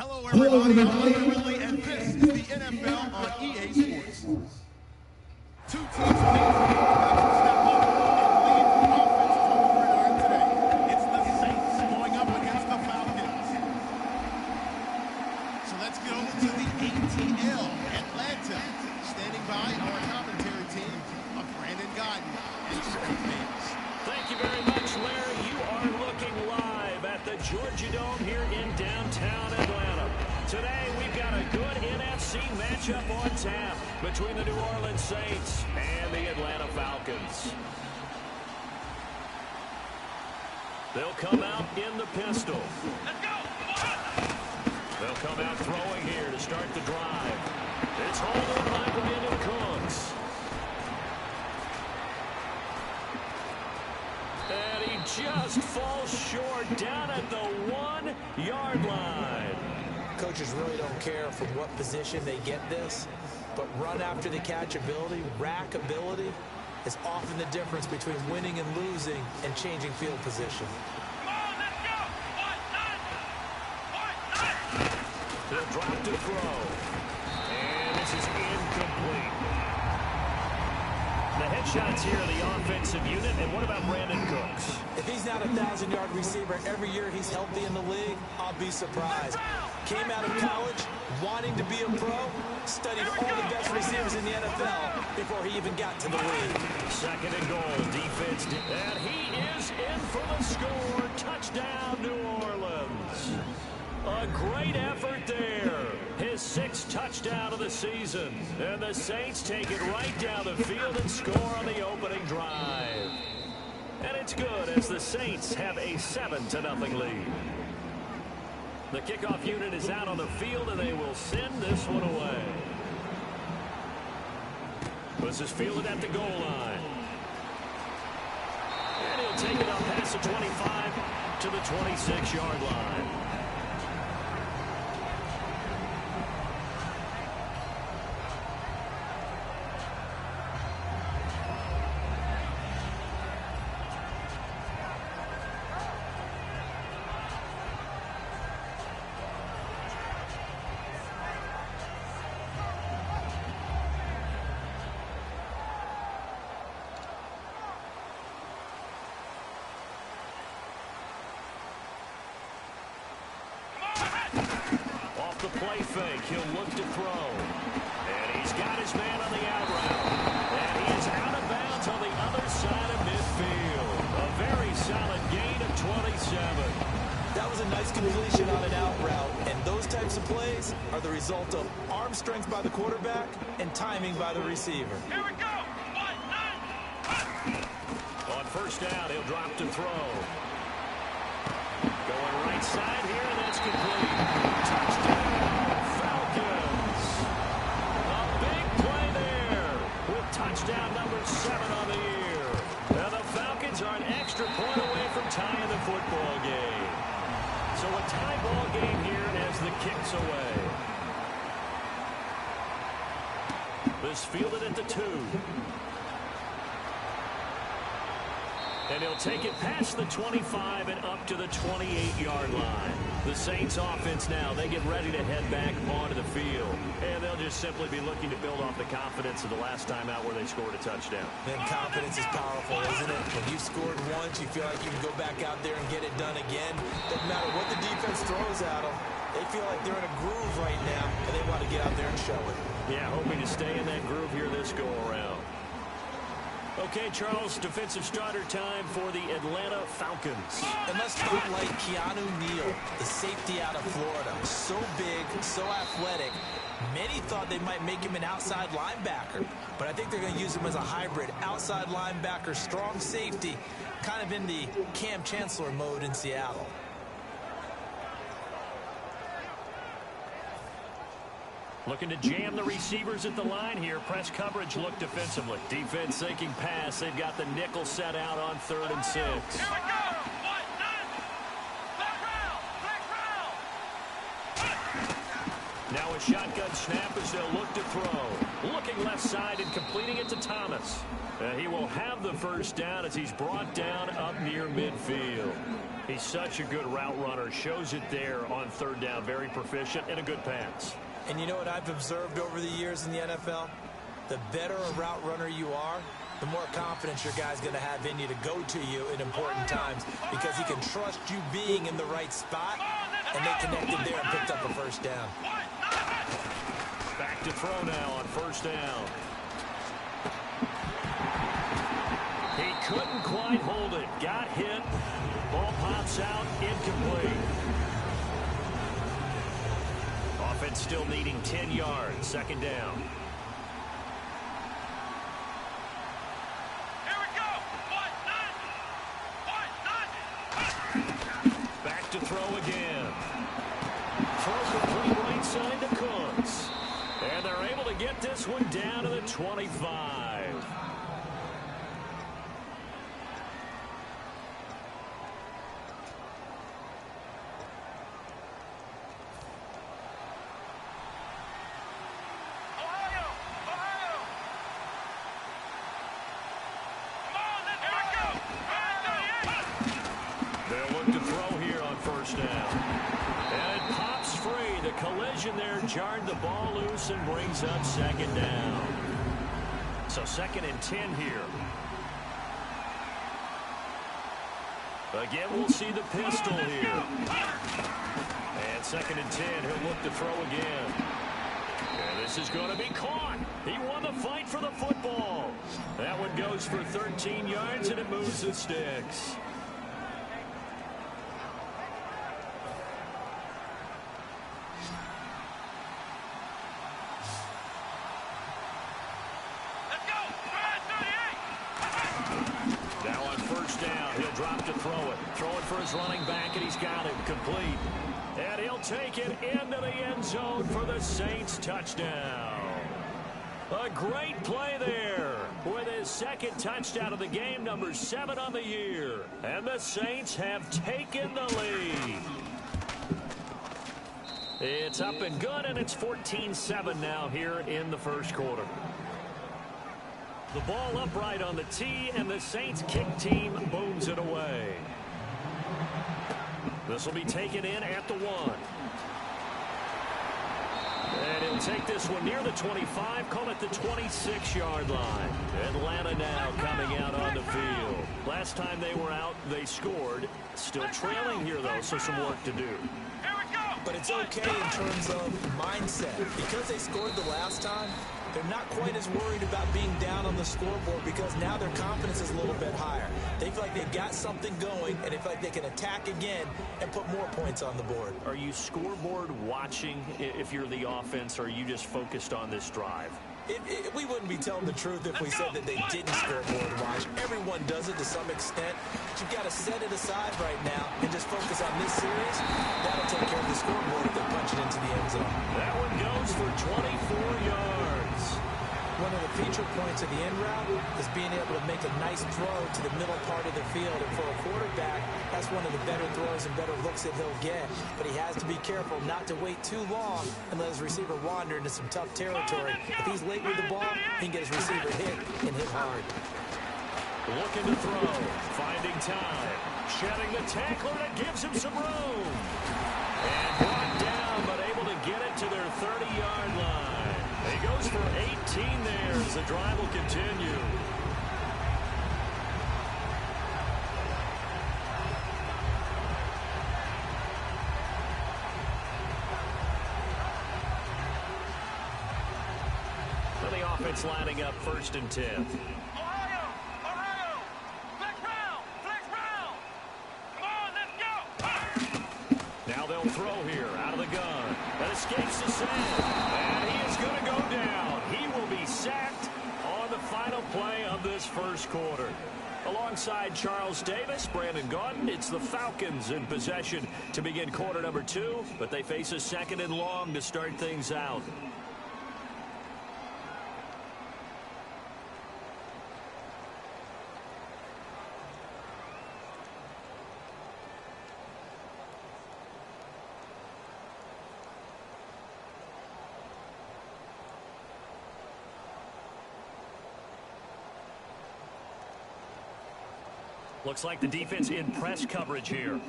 Hello, everybody. I'm Mike Ridley, and this is the NFL on EA Sports. Two teams face about to step up and lead the offense on the gridiron today. It's the Saints going up against the Falcons. So let's go to the ATL, Atlanta. Standing by our commentary team of Brandon Godden and Trey Davis. Thank you very much, Larry. You are looking live at the Georgia Dome here in downtown Atlanta. Today, we've got a good NFC matchup on tap between the New Orleans Saints and the Atlanta Falcons. They'll come out in the pistol. Let's go! They'll come out throwing here to start the drive. It's hauled in by Brandon Cooks. And he just falls short down at the 1-yard line. Coaches really don't care from what position they get this, but run after the catch ability, rack ability, is often the difference between winning and losing and changing field position. Come on, let's go! He'll drop to throw. And this is incomplete. The headshots here are the offensive unit, and what about Brandon Cooks? If he's not a 1,000-yard receiver every year he's healthy in the league, I'll be surprised. Came out of college wanting to be a pro, studied all the best receivers in the NFL before he even got to the league. Second and goal, defense, and he is in for the score. Touchdown, New Orleans. A great effort there. His 6th touchdown of the season. And the Saints take it right down the field and score on the opening drive. And it's good as the Saints have a 7-0 lead. The kickoff unit is out on the field, and they will send this one away. This is fielded at the goal line. And he'll take it up past the 25 to the 26-yard line. The play fake, he'll look to throw. And he's got his man on the out route. And he is out of bounds on the other side of midfield. A very solid gain of 27. That was a nice completion on an out route. And those types of plays are the result of arm strength by the quarterback and timing by the receiver. Here we go! On first down, he'll drop to throw. Going right side here, and that's complete. Touchdown, Falcons. A big play there with touchdown number 7 on the year. Now the Falcons are an extra point away from tying the football game. So a tie ball game here as the kick's away. This fielded at the 2. And he'll take it past the 25 and up to the 28-yard line. The Saints offense now, they get ready to head back onto the field. And they'll just simply be looking to build off the confidence of the last time out where they scored a touchdown. Then confidence is powerful, isn't it? When you scored once, you feel like you can go back out there and get it done again. Doesn't matter what the defense throws at them. They feel like they're in a groove right now, and they want to get out there and show it. Yeah, hoping to stay in that groove here this go-around. Okay, Charles, defensive starter time for the Atlanta Falcons. And let's spotlight Keanu Neal, the safety out of Florida. So big, so athletic. Many thought they might make him an outside linebacker, but I think they're going to use him as a hybrid outside linebacker, strong safety, kind of in the Cam Chancellor mode in Seattle. Looking to jam the receivers at the line here. Press coverage look defensively. Defense sinking pass. They've got the nickel set out on 3rd and 6. Here we go. Now a shotgun snap as they'll look to throw. Looking left side and completing it to Thomas. He will have the first down as he's brought down up near midfield. He's such a good route runner. Shows it there on third down. Very proficient and a good pass. And you know what I've observed over the years in the NFL? The better a route runner you are, the more confidence your guy's going to have in you to go to you in important times because he can trust you being in the right spot, and they connected there and picked up a first down. Back to throw now on first down. He couldn't quite hold it. Got hit. Ball pops out. Incomplete. Offense still needing 10 yards. Second down. Back to throw again. Throw complete right side to Cooks. And they're able to get this one down to the 25. There jarred the ball loose and brings up second down. So second and 10 here. Again, we'll see the pistol here. And second and 10, he'll look to throw again. And this is going to be caught. He won the fight for the football. That one goes for 13 yards, and it moves the sticks. Running back, and he's got it complete. And he'll take it into the end zone for the Saints touchdown. A great play there with his second touchdown of the game, number 7 on the year. And the Saints have taken the lead. It's up and good, and it's 14-7 now here in the first quarter. The ball upright on the tee, and the Saints kick team booms it away. This will be taken in at the 1. And he'll take this one near the 25, call it the 26-yard line. Atlanta now coming out on the field. Last time they were out, they scored. Still trailing here, though, so some work to do. But it's okay in terms of mindset. Because they scored the last time, they're not quite as worried about being down on the scoreboard because now their confidence is a little bit higher. They feel like they've got something going, and they feel like they can attack again and put more points on the board. Are you scoreboard watching if you're the offense, or are you just focused on this drive? We wouldn't be telling the truth if we said that they didn't scoreboard watch. Everyone does it to some extent. But you've got to set it aside right now and just focus on this series. That'll take care of the scoreboard if they punch it into the end zone. That one goes for 24 yards. One of the feature points of the end route is being able to make a nice throw to the middle part of the field. And for a quarterback, that's one of the better throws and better looks that he'll get. But he has to be careful not to wait too long and let his receiver wander into some tough territory. If he's late with the ball, he can get his receiver hit and hit hard. Looking to throw, finding time, shedding the tackler that gives him some room. And brought down, but able to get it to their 30-yard line. He goes for 18 there as the drive will continue. Well, the offense lining up 1st and 10. Now they'll throw here out of the gun. That escapes the sand. And he is going to go down. He will be sacked on the final play of this first quarter. Alongside Charles Davis, Brandon Gaudin, it's the Falcons in possession to begin quarter number 2, but they face a 2nd and long to start things out. Looks like the defense in press coverage here.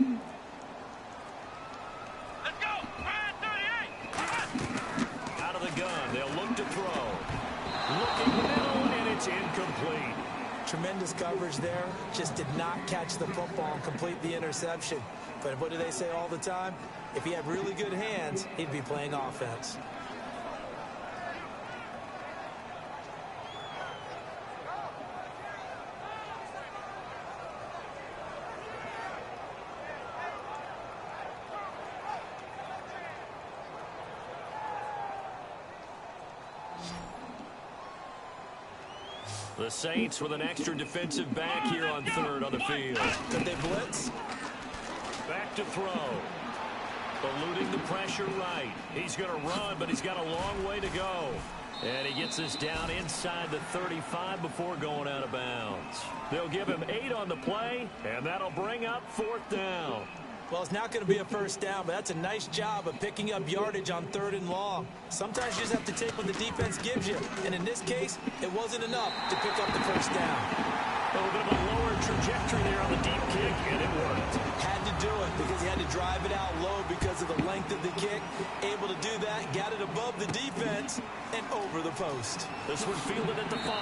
Let's go. 38. Out of the gun. They'll look to throw. Looking middle, and it's incomplete. Tremendous coverage there. Just did not catch the football and complete the interception. But what do they say all the time? If he had really good hands, he'd be playing offense. The Saints with an extra defensive back here on third on the field. Did they blitz? Back to throw. Eluding the pressure right. He's going to run, but he's got a long way to go. And he gets us down inside the 35 before going out of bounds. They'll give him 8 on the play, and that'll bring up 4th down. Well, it's not going to be a first down, but that's a nice job of picking up yardage on 3rd and long. Sometimes you just have to take what the defense gives you. And in this case, it wasn't enough to pick up the first down. A little bit of a lower trajectory there on the deep kick, and it worked. Had to do it because he had to drive it out low because of the length of the kick. Able to do that, got it above the defense and over the post. This one fielded at the 5.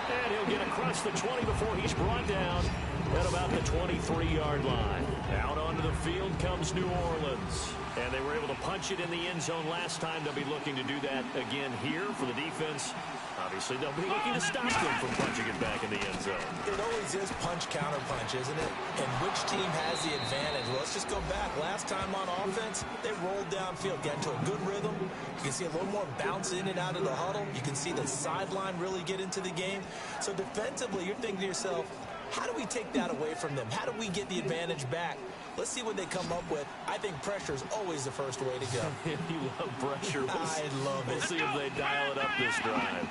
And he'll get across the 20 before he's brought down at about the 23-yard line. Out onto the field comes New Orleans. And they were able to punch it in the end zone last time. They'll be looking to do that again here for the defense. Obviously, they'll be looking to stop them from punching it back in the end zone. It always is punch, counter punch, isn't it? And which team has the advantage? Well, let's just go back. Last time on offense, they rolled downfield, got into a good rhythm. You can see a little more bounce in and out of the huddle. You can see the sideline really get into the game. So defensively, you're thinking to yourself, how do we take that away from them? How do we get the advantage back? Let's see what they come up with. I think pressure is always the first way to go. You love pressure. I love it. We'll see if they dial it up this drive.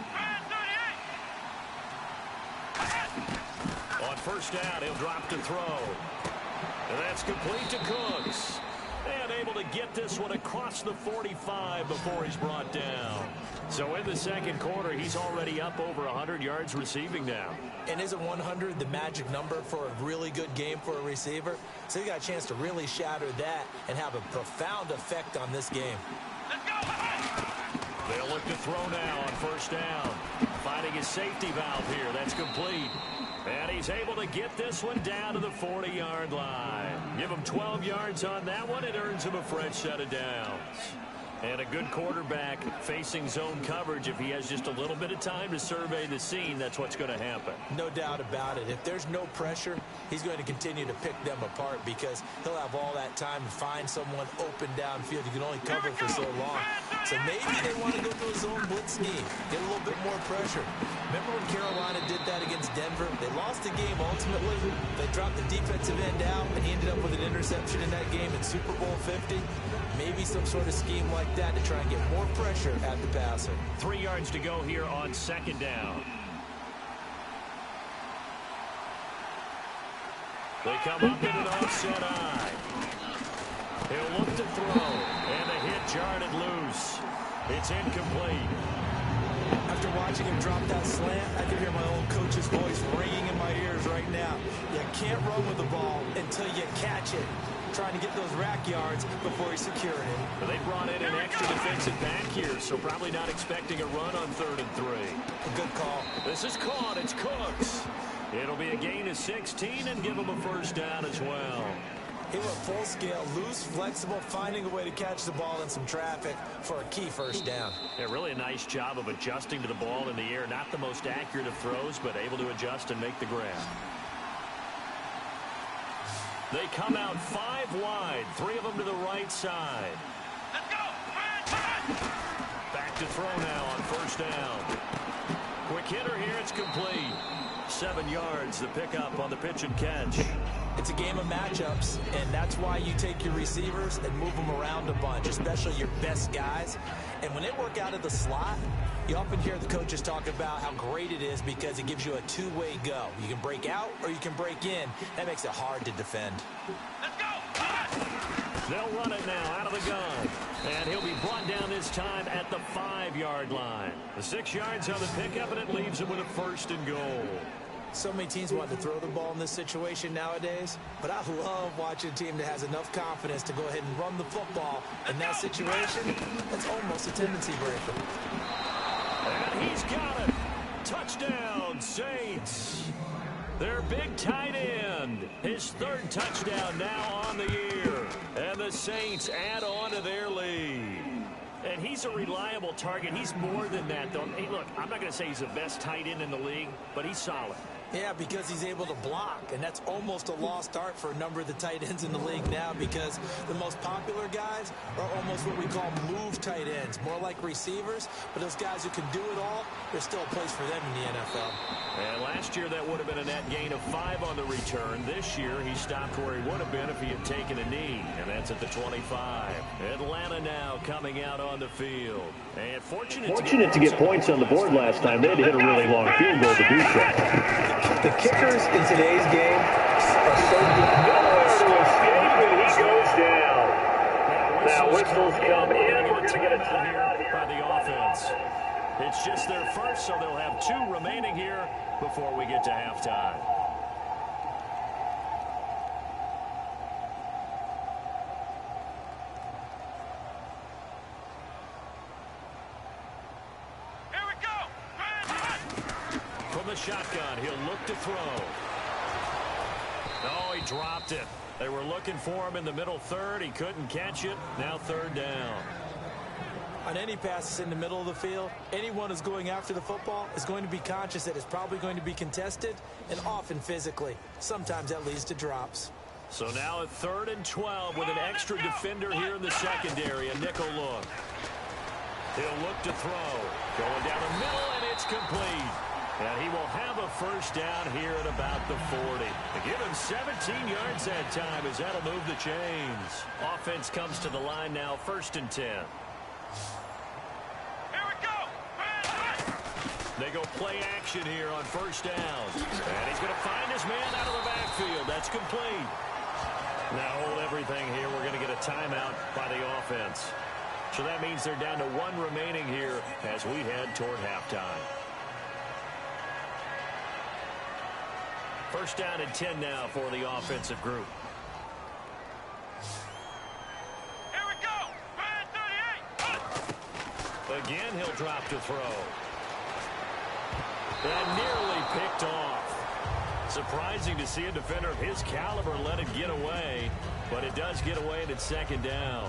On first down, he'll drop to throw. And that's complete to Cooks. And able to get this one across the 45 before he's brought down. So in the second quarter, he's already up over 100 yards receiving now. And isn't 100 the magic number for a really good game for a receiver? So he got a chance to really shatter that and have a profound effect on this game. Let's go. They'll look to throw now on first down. Finding his safety valve here. That's complete. And he's able to get this one down to the 40-yard line. Give him 12 yards on that one. It earns him a fresh set of downs. And a good quarterback facing zone coverage. If he has just a little bit of time to survey the scene, that's what's going to happen. No doubt about it. If there's no pressure, he's going to continue to pick them apart because he'll have all that time to find someone open downfield. You can only cover for so long. So maybe they want to go to a zone blitz scheme, get a little bit more pressure. Remember when Carolina did that against Denver? They lost the game ultimately. They dropped the defensive end out, and he ended up with an interception in that game in Super Bowl 50. Maybe some sort of scheme like that to try and get more pressure at the passer. 3 yards to go here on second down. They come up in an offset eye. He'll look to throw, and the hit jarred it loose. It's incomplete. After watching him drop that slant, I can hear my old coach's voice ringing in my ears right now. You can't run with the ball until you catch it. Trying to get those rack yards before he secured it. They brought in an extra defensive back here, so probably not expecting a run on 3rd and 3. A good call. This is caught. It's Cooks. It'll be a gain of 16 and give him a first down as well. He went full scale, loose, flexible, finding a way to catch the ball in some traffic for a key first down. Yeah, really a nice job of adjusting to the ball in the air. Not the most accurate of throws, but able to adjust and make the grab. They come out 5 wide, 3 of them to the right side. Let's go. Back to throw now on first down. Quick hitter here, it's complete. 7 yards, the pickup on the pitch and catch. It's a game of matchups, and that's why you take your receivers and move them around a bunch, especially your best guys. And when they work out of the slot, you often hear the coaches talk about how great it is because it gives you a two-way go. You can break out or you can break in. That makes it hard to defend. Let's go. They'll run it now out of the gun. And he'll be brought down this time at the 5-yard line. The 6 yards on the pickup, and it leaves him with a 1st and goal. So many teams want to throw the ball in this situation nowadays, but I love watching a team that has enough confidence to go ahead and run the football. In that situation, that's almost a tendency breaker. And he's got it. Touchdown, Saints. Their big tight end, his third touchdown now on the year. And the Saints add on to their lead. And he's a reliable target. He's more than that, though. Hey, look, I'm not going to say he's the best tight end in the league, but he's solid. Yeah, because he's able to block, and that's almost a lost art for a number of the tight ends in the league now, because the most popular guys are almost what we call move tight ends, more like receivers, but those guys who can do it all, there's still a place for them in the NFL. And last year that would have been a net gain of 5 on the return. This year he stopped where he would have been if he had taken a knee, and that's at the 25. Atlanta now coming out on the field. And fortunate to get points on the board last time. They had to hit a really long field goal to do so. The kickers in today's game are so good. Nowhere to escape, and he goes down. Now whistles come in. We're going to get a timeout here by the offense. It's just their first, so they'll have 2 remaining here before we get to halftime. The shotgun, he'll look to throw. Oh, he dropped it. They were looking for him in the middle third. He couldn't catch it. Now third down. On any passes in the middle of the field, anyone who's going after the football is going to be conscious that it's probably going to be contested, and often physically. Sometimes that leads to drops. So now at 3rd and 12 with an extra defender here in the secondary. A nickel look. He'll look to throw. Going down the middle, and it's complete. And he will have a first down here at about the 40. To give him 17 yards that time as that'll move the chains. Offense comes to the line now, 1st and 10. Here we go. They go play action here on 1st down. And he's going to find his man out of the backfield. That's complete. Now hold everything here. We're going to get a timeout by the offense. So that means they're down to 1 remaining here as we head toward halftime. 1st down and 10 now for the offensive group. Here we go. Red 38. Again, he'll drop to throw. And nearly picked off. Surprising to see a defender of his caliber let it get away, but it does get away and it's 2nd down.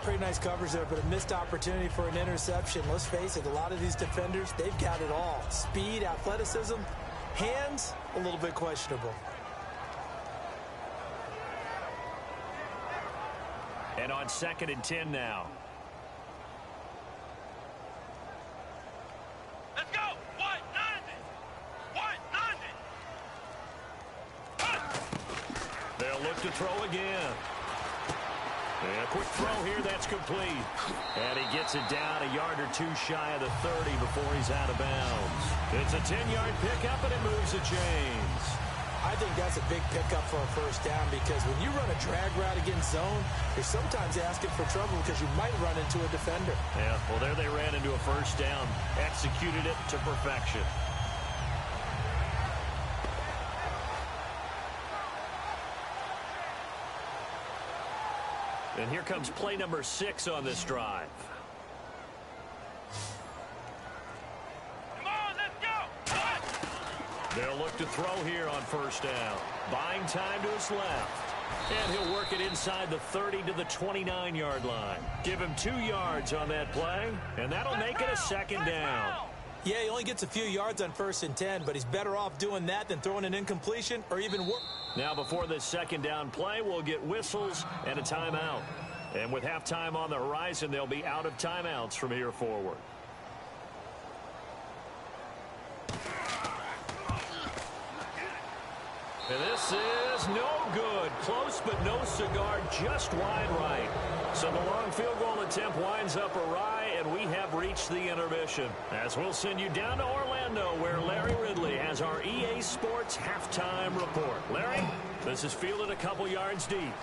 Pretty nice coverage there, but a missed opportunity for an interception. Let's face it, a lot of these defenders, they've got it all. Speed, athleticism, hands, a little bit questionable. And on 2nd and 10 now. Let's go. White 90. They'll look to throw again. And a quick throw here, that's complete. And he gets it down a yard or 2 shy of the 30 before he's out of bounds. It's a 10-yard pickup, and it moves the chains. I think that's a big pickup for a first down, because when you run a drag route against zone, you're sometimes asking for trouble because you might run into a defender. Yeah, well, there they ran into a first down, executed it to perfection. And here comes play number 6 on this drive. Come on, let's go. They'll look to throw here on 1st down. Buying time to his left. And he'll work it inside the 30 to the 29-yard line. Give him 2 yards on that play, and that'll make it a 2nd down. Yeah, he only gets a few yards on 1st and 10, but he's better off doing that than throwing an incompletion or even worse. Now before this 2nd down play, we'll get whistles and a timeout. And with halftime on the horizon, they'll be out of timeouts from here forward. And this is no good. Close but no cigar, just wide right. So the long field goal attempt winds up awry, and we have reached the intermission. As we'll send you down to Orlando, where Larry Ridley has our EA Sports halftime report. Larry, this is fielded a couple yards deep.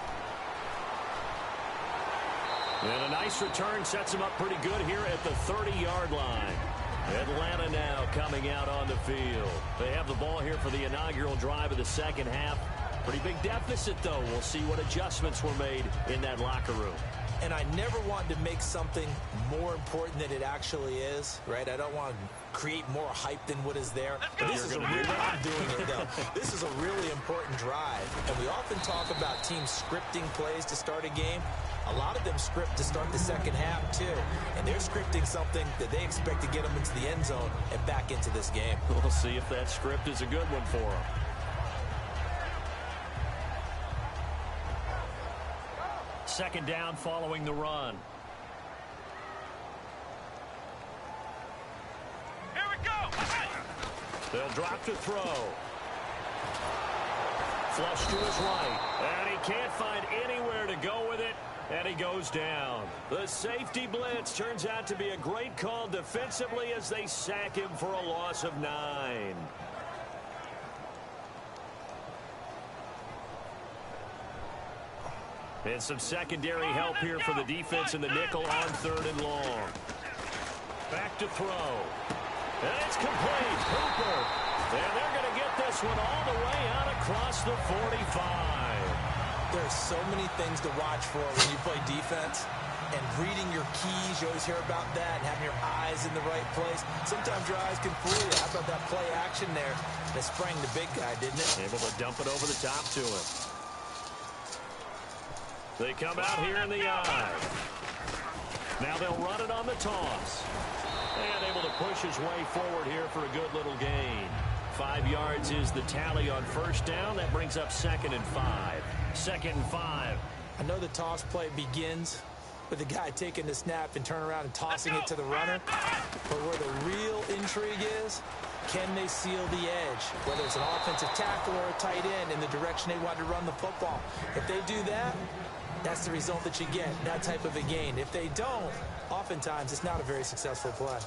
And a nice return sets him up pretty good here at the 30-yard line. Atlanta now coming out on the field. They have the ball here for the inaugural drive of the second half. Pretty big deficit, though. We'll see what adjustments were made in that locker room. And I never wanted to make something more important than it actually is, right? I don't want to create more hype than what is there. But this is a really, I'm doing it though. This is a really important drive. And we often talk about teams scripting plays to start a game. A lot of them script to start the second half too. And they're scripting something that they expect to get them into the end zone and back into this game. We'll see if that script is a good one for them. Second down following the run. Here we go. They'll drop to throw. Flush to his right. And he can't find anywhere to go with it. And he goes down. The safety blitz turns out to be a great call defensively as they sack him for a loss of 9. And some secondary help here for the defense in the nickel on 3rd and long. Back to throw. And it's complete. Hooper. And they're going to get this one all the way out across the 45. There's so many things to watch for when you play defense. And reading your keys, you always hear about that, and having your eyes in the right place. Sometimes your eyes can fool you. How about that play action there? They sprang the big guy, didn't it? Able to dump it over the top to him. They come out here in the eye. Now they'll run it on the toss. And able to push his way forward here for a good little gain. 5 yards is the tally on first down. That brings up 2nd and 5. 2nd and 5. I know the toss play begins with the guy taking the snap and turn around and tossing it to the runner. But where the real intrigue is, can they seal the edge? Whether it's an offensive tackle or a tight end in the direction they want to run the football. If they do that, that's the result that you get, that type of a gain. If they don't, oftentimes it's not a very successful play.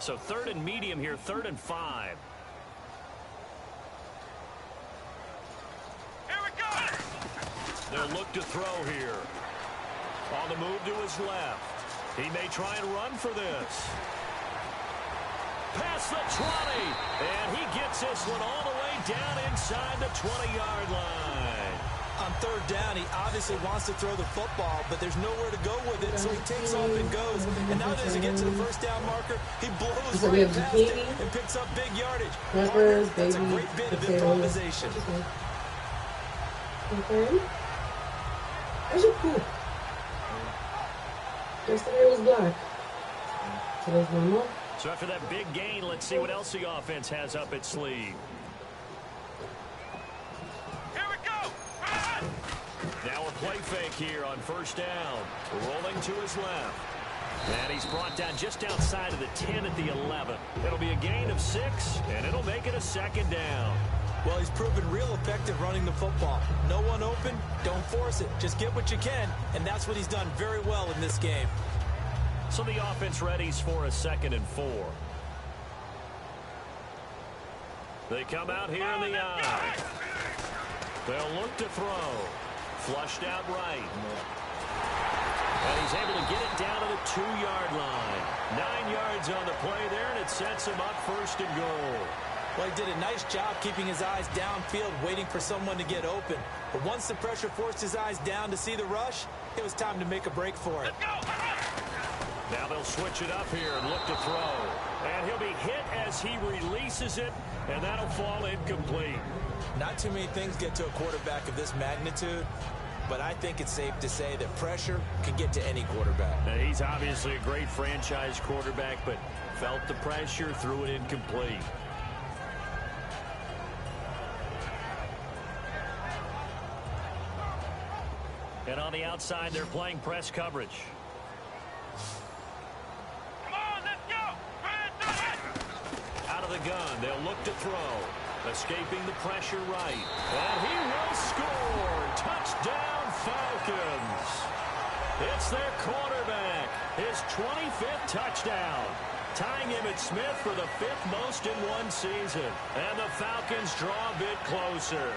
So 3rd and medium here, 3rd and 5. Here we go. They'll look to throw here. On the move to his left. He may try and run for this. Past the 20. And he gets this one all the way down inside the 20-yard line. On 3rd down, he obviously wants to throw the football, but there's nowhere to go with it, so he takes off and goes. And now as he gets to the 1st down marker, he blows right past it and picks up big yardage. That's a great bit of improvisation. Okay. Where's your poop? Yesterday was black. Today's normal. So after that big gain, let's see what else the offense has up its sleeve. Here we go. Now a play fake here on 1st down. Rolling to his left. And he's brought down just outside of the 10 at the 11. It'll be a gain of 6, and it'll make it a 2nd down. Well, he's proven real effective running the football. No one open, don't force it. Just get what you can, and that's what he's done very well in this game. So the offense readies for a 2nd and 4. They come out here in the eye. They'll look to throw. Flushed out right. And he's able to get it down to the 2-yard line. 9 yards on the play there, and it sets him up 1st and goal. Well, he did a nice job keeping his eyes downfield, waiting for someone to get open. But once the pressure forced his eyes down to see the rush, it was time to make a break for it. Now they'll switch it up here and look to throw. And he'll be hit as he releases it, and that'll fall incomplete. Not too many things get to a quarterback of this magnitude, but I think it's safe to say that pressure can get to any quarterback. Now, he's obviously a great franchise quarterback, but felt the pressure, threw it incomplete. And on the outside, they're playing press coverage. Come on, let's go. Out of the gun, they'll look to throw. Escaping the pressure right. And he will score. Touchdown, Falcons. It's their quarterback. His 25th touchdown. tying Emmitt Smith for the 5th most in one season. And the Falcons draw a bit closer.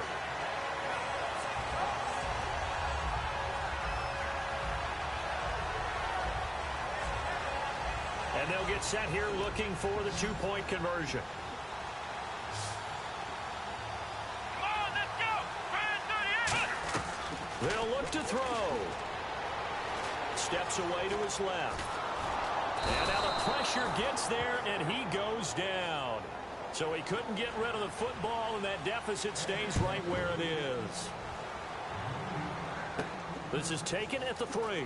And they'll get set here looking for the 2-point conversion. Come on, let's go. Brand 38. They'll look to throw. Steps away to his left. And now the pressure gets there, and he goes down. So he couldn't get rid of the football, and that deficit stays right where it is. This is taken at the 3.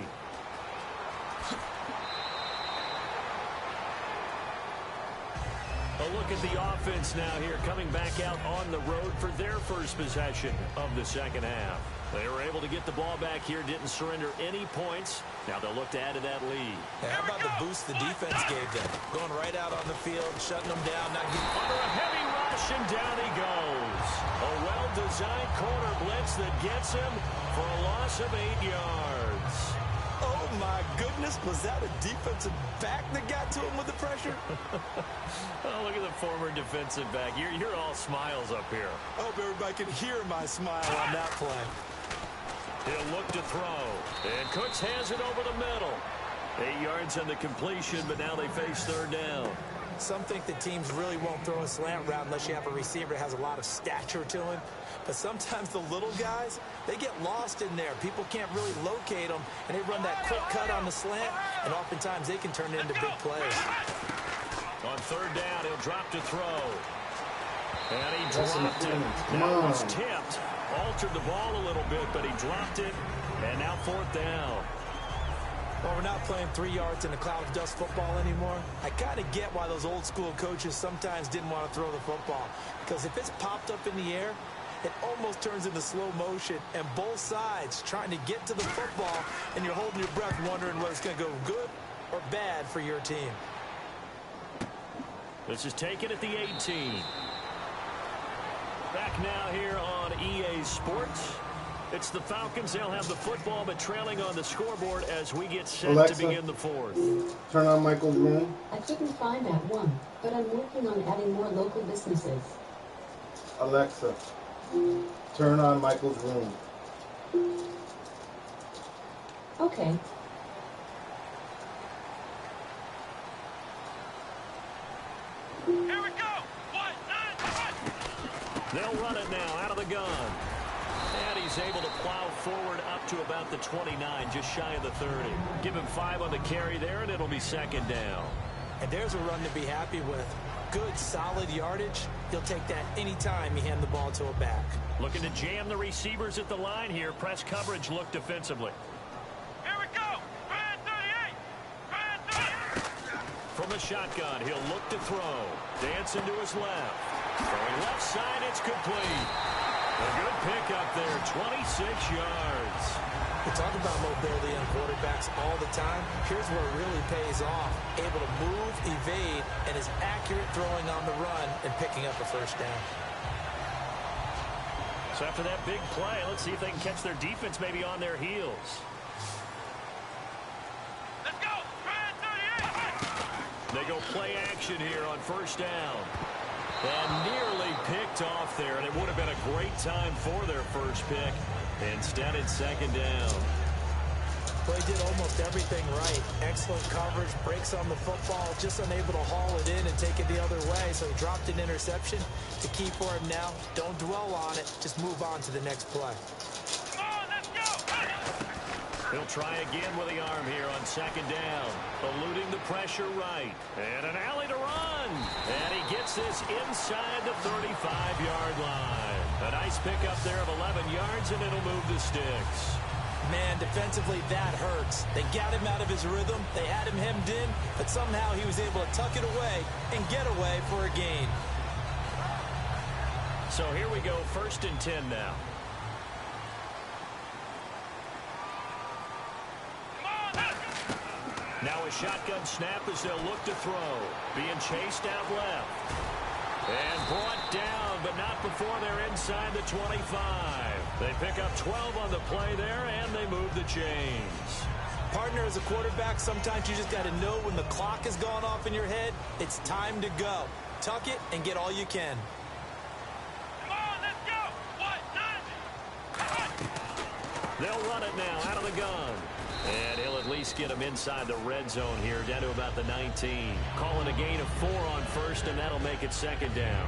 A look at the offense now here, coming back out on the road for their first possession of the second half. They were able to get the ball back here, didn't surrender any points. Now they'll look to add to that lead. Hey, how about the boost the defense gave them? Going right out on the field, shutting them down. Not getting... Under a heavy rush, and down he goes. A well-designed corner blitz that gets him for a loss of 8 yards. Oh, my goodness. Was that a defensive back that got to him with the pressure? Oh, look at the former defensive back. You're all smiles up here. I hope everybody can hear my smile on that play. He'll look to throw. And Cooks has it over the middle. 8 yards on the completion, but now they face third down. Some think that teams really won't throw a slant route unless you have a receiver that has a lot of stature to him. But sometimes the little guys, they get lost in there. People can't really locate them, and they run that quick cut on the slant, and oftentimes they can turn it into big plays. On third down, he'll drop to throw. And he dropped it. Now it was tipped. Altered the ball a little bit, but he dropped it. And now fourth down. Well, we're not playing 3 yards in a cloud of dust football anymore. I kind of get why those old school coaches sometimes didn't want to throw the football. Because if it's popped up in the air, it almost turns into slow motion. And both sides trying to get to the football, and you're holding your breath wondering whether it's going to go good or bad for your team. This is taken at the 18. Back now here on EA Sports. It's the Falcons. They'll have the football, but trailing on the scoreboard as we get set to begin the fourth. Turn on Michael's room. I couldn't find that one, but I'm working on adding more local businesses. Alexa, turn on Michael's room. Okay. Here we go. 1, 9, 1. They'll run it now out of the gun. And he's able to plow forward up to about the 29, just shy of the 30. Give him 5 on the carry there, and it'll be second down. And there's a run to be happy with. Good, solid yardage. He'll take that anytime you hand the ball to a back. Looking to jam the receivers at the line here. Press coverage look defensively. Here we go. Brand 38. Brand 38. From the shotgun, he'll look to throw. Dancing to his left. Throwing left side, it's complete. A good pickup there, 26 yards. We talk about mobility on quarterbacks all the time. Here's where it really pays off. Able to move, evade, and is accurate throwing on the run and picking up a first down. So after that big play, let's see if they can catch their defense maybe on their heels. Let's go. Brand 38. They go play action here on first down. And nearly picked off there, and it would have been a great time for their first pick. Instead, it's second down. Well, he did almost everything right. Excellent coverage, breaks on the football, just unable to haul it in and take it the other way. So he dropped an interception. The key for him now, don't dwell on it. Just move on to the next play. Come on, let's go. He'll try again with the arm here on second down. Eluding the pressure right. And an alley to run. And he gets this inside the 35-yard line. A nice pickup there of 11 yards, and it'll move the sticks. Man, defensively, that hurts. They got him out of his rhythm. They had him hemmed in, but somehow he was able to tuck it away and get away for a gain. So here we go, 1st and 10 now. Now a shotgun snap as they'll look to throw. Being chased out left. And brought down, but not before they're inside the 25. They pick up 12 on the play there, and they move the chains. Partner, as a quarterback, sometimes you just got to know when the clock is going off in your head, it's time to go. Tuck it and get all you can. Come on, let's go. 1, 9. They'll run it now out of the gun. And he'll at least get him inside the red zone here, down to about the 19. Calling a gain of 4 on first, and that'll make it second down.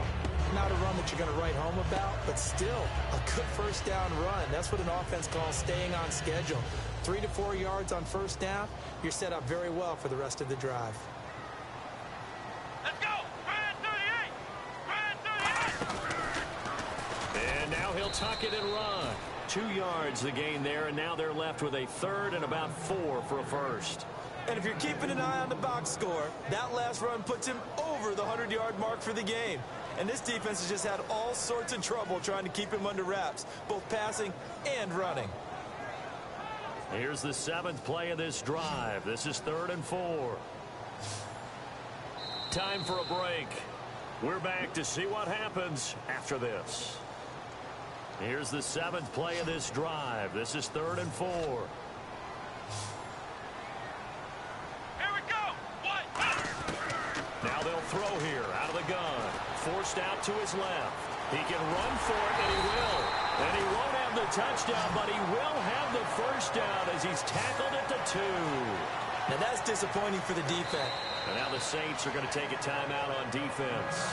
Not a run that you're going to write home about, but still a good first down run. That's what an offense calls staying on schedule. 3 to 4 yards on first down, you're set up very well for the rest of the drive. Let's go. Brand 38. And now he'll tuck it and run. 2 yards the gain there, and now they're left with a third and about 4 for a first. And if you're keeping an eye on the box score, that last run puts him over the 100-yard mark for the game. And this defense has just had all sorts of trouble trying to keep him under wraps, both passing and running. Here's the 7th play of this drive. This is 3rd and 4. Time for a break. We're back to see what happens after this. Here's the 7th play of this drive. This is 3rd and 4. Here we go. 1. Now they'll throw here out of the gun. Forced out to his left. He can run for it, and he will. And he won't have the touchdown, but he will have the first down as he's tackled at the 2. Now that's disappointing for the defense. And now the Saints are going to take a timeout on defense.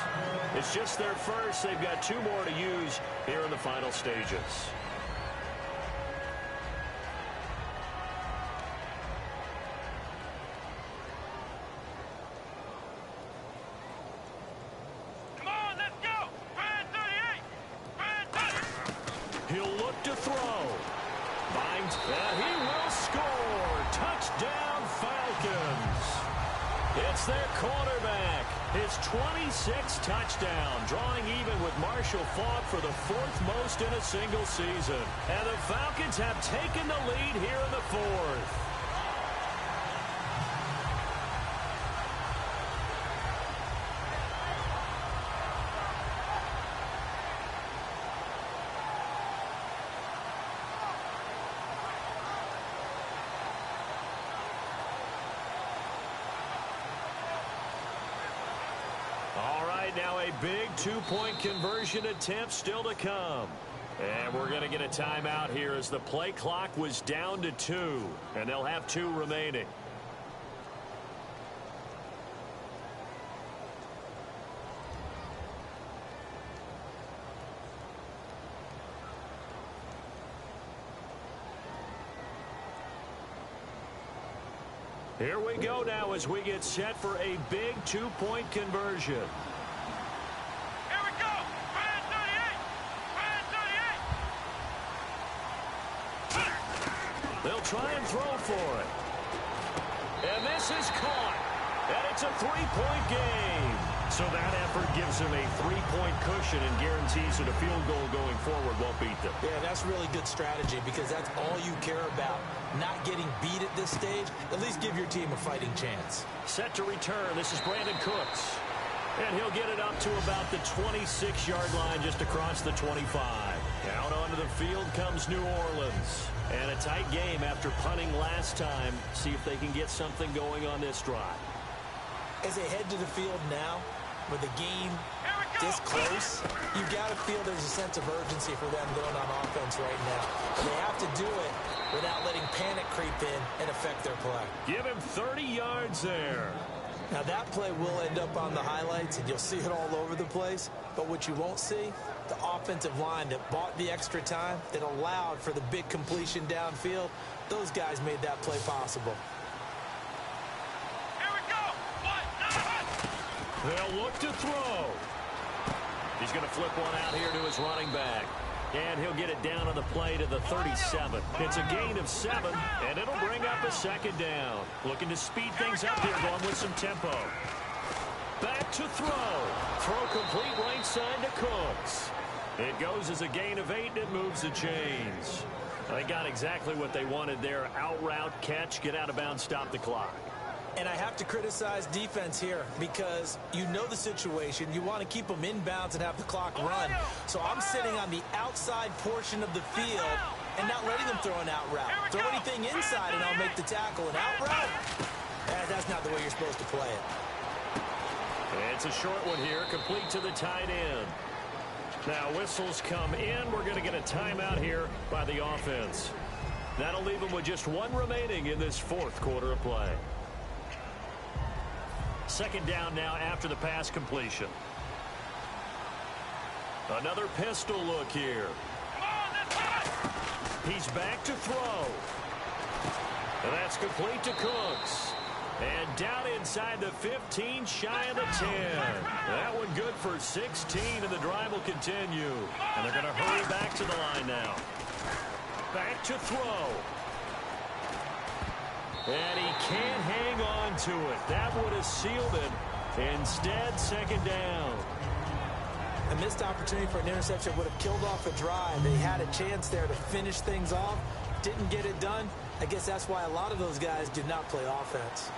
It's just their first. They've got 2 more to use here in the final stages. Come on, let's go. Brand 38. Brand 30. He'll look to throw. Finds, and he will score. Touchdown, Falcons. It's their quarterback. His 26th touchdown, drawing even with Marshall Faulk for the 4th most in a single season. And the Falcons have taken the lead here in the 4th. Now a big 2-point conversion attempt still to come. And we're going to get a timeout here as the play clock was down to 2. And they'll have 2 remaining. Here we go now as we get set for a big 2-point conversion. They'll try and throw for it. And this is caught. And it's a 3-point game. So that effort gives him a 3-point cushion and guarantees that a field goal going forward won't beat them. Yeah, that's really good strategy because that's all you care about. Not getting beat at this stage. At least give your team a fighting chance. Set to return. This is Brandon Cooks. And he'll get it up to about the 26-yard line just across the 25. Out onto the field comes New Orleans. And a tight game after punting last time. See if they can get something going on this drive. As they head to the field now, with the game this close, you got to feel there's a sense of urgency for them going on offense right now. And they have to do it without letting panic creep in and affect their play. Give him 30 yards there. Now that play will end up on the highlights, and you'll see it all over the place. But what you won't see, the offensive line that bought the extra time, that allowed for the big completion downfield, those guys made that play possible. Here we go. 1, 9. They'll look to throw. He's going to flip one out here to his running back. And he'll get it down on the play to the 37. It's a gain of 7, and it'll bring up a second down. Looking to speed things up here, going with some tempo. Back to throw. Throw complete right side to Cooks. It goes as a gain of 8, and it moves the chains. They got exactly what they wanted there. Out route, catch, get out of bounds, stop the clock. And I have to criticize defense here because you know the situation. You want to keep them inbounds and have the clock run. So I'm sitting on the outside portion of the field and not letting them throw an out route. Throw anything inside and I'll make the tackle. An out route? That's not the way you're supposed to play it. It's a short one here, complete to the tight end. Now whistles come in. We're going to get a timeout here by the offense. That'll leave them with just one remaining in this fourth quarter of play. Second down now after the pass completion. Another pistol look here. He's back to throw. And that's complete to Cooks. And down inside the 15, shy of the 10. That one good for 16, and the drive will continue. And they're going to hurry back to the line now. Back to throw. And he can't hang on to it. That would have sealed it. Instead, second down. A missed opportunity for an interception would have killed off a drive. They had a chance there to finish things off. Didn't get it done. I guess that's why a lot of those guys do not play offense.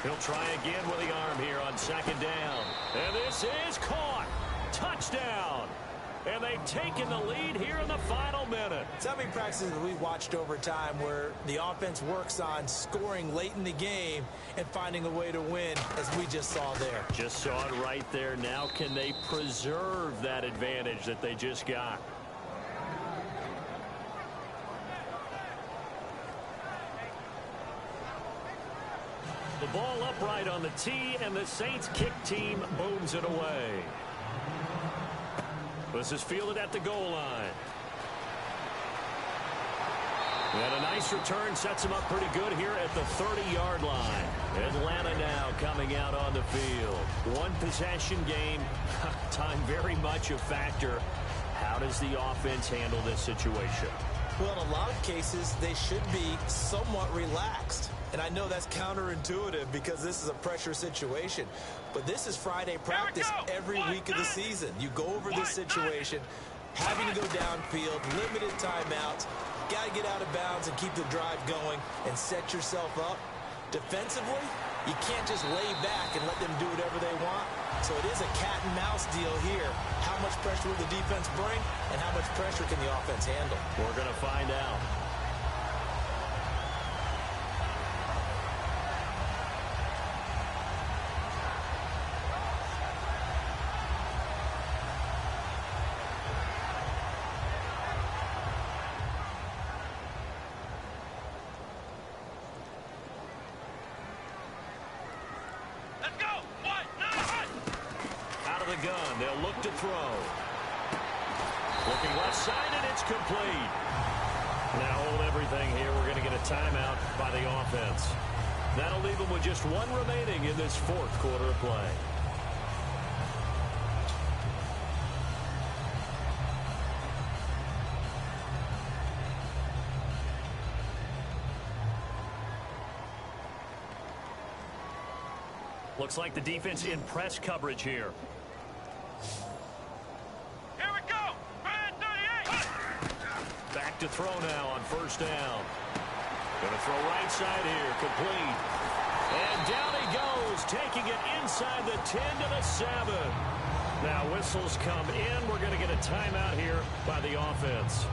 He'll try again with the arm here on second down. And this is caught. Touchdown. And they've taken the lead here in the final minute. So many practices that we've watched over time where the offense works on scoring late in the game and finding a way to win, as we just saw there. Just saw it right there. Now can they preserve that advantage that they just got? The ball upright on the tee, and the Saints kick team booms it away. This is fielded at the goal line. And a nice return sets him up pretty good here at the 30-yard line. Atlanta now coming out on the field. One possession game. Time very much a factor. How does the offense handle this situation? Well, in a lot of cases, they should be somewhat relaxed. And I know that's counterintuitive because this is a pressure situation. But this is Friday practice every week of the season. You go over this situation, having to go downfield, limited timeouts, got to get out of bounds and keep the drive going and set yourself up. Defensively, you can't just lay back and let them do whatever they want. So it is a cat and mouse deal here. How much pressure will the defense bring and how much pressure can the offense handle? We're going to find out. Gun. They'll look to throw. Looking left side, and it's complete. Now hold everything here. We're going to get a timeout by the offense. That'll leave them with just one remaining in this fourth quarter of play. Looks like the defense in press coverage here. To throw now on first down. Going to throw right side here, complete. And down he goes, taking it inside the 10 to the 7. Now whistles come in. We're going to get a timeout here by the offense.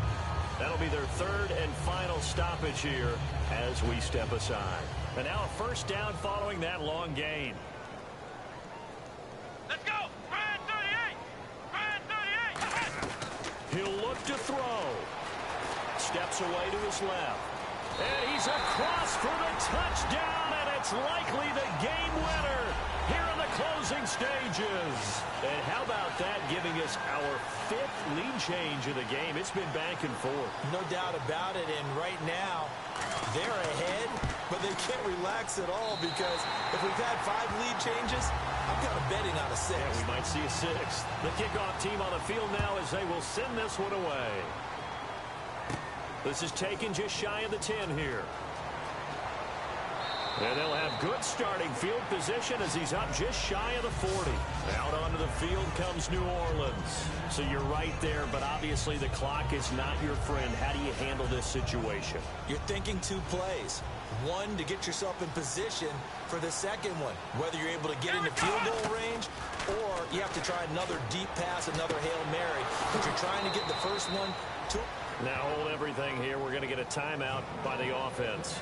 That'll be their third and final stoppage here as we step aside. And now a first down following that long gain. Let's go! Brand 38! Brand 38! He'll look to throw. Steps away to his left. And he's across for the touchdown, and it's likely the game winner here in the closing stages. And how about that, giving us our fifth lead change of the game? It's been back and forth. No doubt about it, and right now, they're ahead, but they can't relax at all because if we've had 5 lead changes, I'm kind of betting on a 6. Yeah, we might see a 6. The kickoff team on the field now as they will send this one away. This is taken just shy of the 10 here. And they'll have good starting field position as he's up just shy of the 40. Out onto the field comes New Orleans. So you're right there, but obviously the clock is not your friend. How do you handle this situation? You're thinking two plays. One, to get yourself in position for the second one, whether you're able to get into field goal range or you have to try another deep pass, another Hail Mary. But you're trying to get the first one to... Now hold everything here. We're going to get a timeout by the offense.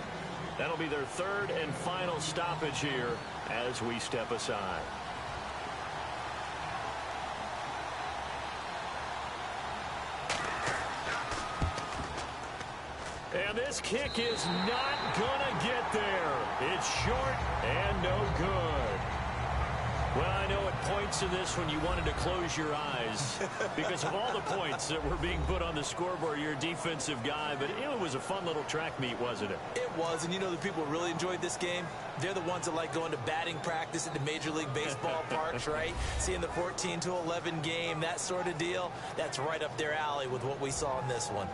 That'll be their third and final stoppage here as we step aside. And this kick is not gonna get there. It's short and no good. Well, I know at points in this when you wanted to close your eyes because of all the points that were being put on the scoreboard. You're a defensive guy, but it was a fun little track meet, wasn't it? It was, and you know the people who really enjoyed this game? They're the ones that like going to batting practice at the Major League Baseball parks, right? Seeing the 14-11 game, that sort of deal. That's right up their alley with what we saw in this one.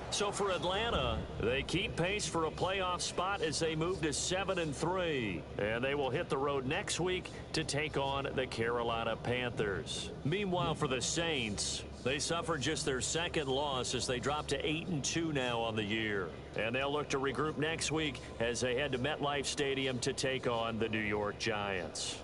So for Atlanta, they keep pace for a playoff spot as they move to 7-3. And they will hit the road next week to take on the Carolina Panthers. Meanwhile, for the Saints, they suffered just their second loss as they drop to 8-2 now on the year. And they'll look to regroup next week as they head to MetLife Stadium to take on the New York Giants.